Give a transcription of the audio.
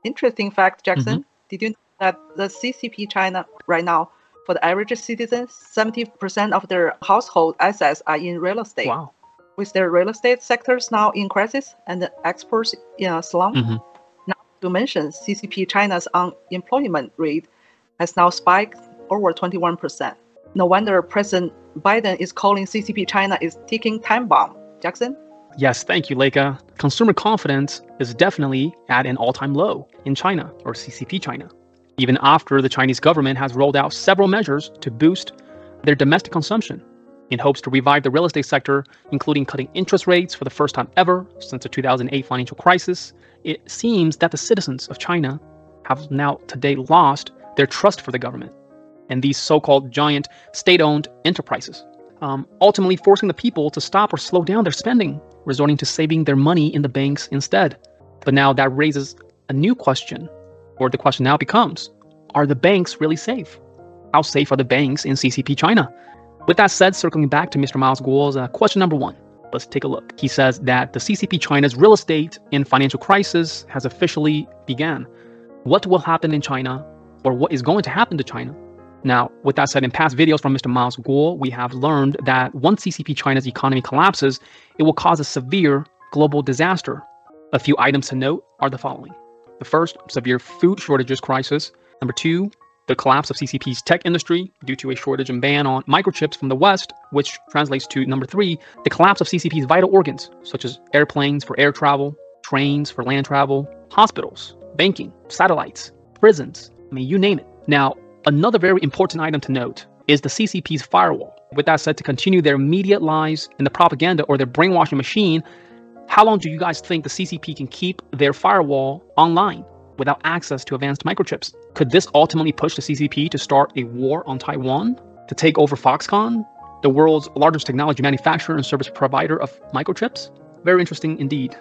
interesting fact, Jackson. Mhm. Did you know that the CCP China right now, for the average citizen, 70% of their household assets are in real estate. Wow. With their real estate sectors now in crisis and the exports in a slump. Mhm. Not to mention, CCP China's unemployment rate has now spiked over 21%. No wonder President Biden is calling CCP China is ticking time bomb. Jackson? Yes, thank you, Leica. Consumer confidence is definitely at an all-time low in China, or CCP China, even after the Chinese government has rolled out several measures to boost their domestic consumption in hopes to revive the real estate sector, including cutting interest rates for the first time ever since the 2008 financial crisis. It seems that the citizens of China have now today lost their trust for the government and these so-called giant state-owned enterprises, ultimately forcing the people to stop or slow down their spending, resorting to saving their money in the banks instead. But now that raises a new question, or the question now becomes, are the banks really safe? How safe are the banks in CCP China? With that said, circling back to Mr. Miles Guo's question number 1, let's take a look. He says that the CCP China's real estate and financial crisis has officially begun. What will happen in China, or what is going to happen to China? Now, with that said, in past videos from Mr. Miles Guo, we have learned that once CCP China's economy collapses, it will cause a severe global disaster. A few items to note are the following. The first, severe food shortages crisis. Number 2, the collapse of CCP's tech industry due to a shortage and ban on microchips from the West, which translates to number 3, the collapse of CCP's vital organs, such as airplanes for air travel, trains for land travel, hospitals, banking, satellites, prisons, you name it. Now, another very important item to note is the CCP's firewall. With that said, to continue their media lies and the propaganda or their brainwashing machine, how long do you guys think the CCP can keep their firewall online without access to advanced microchips? Could this ultimately push the CCP to start a war on Taiwan, to take over Foxconn, the world's largest technology manufacturer and service provider of microchips? Very interesting indeed.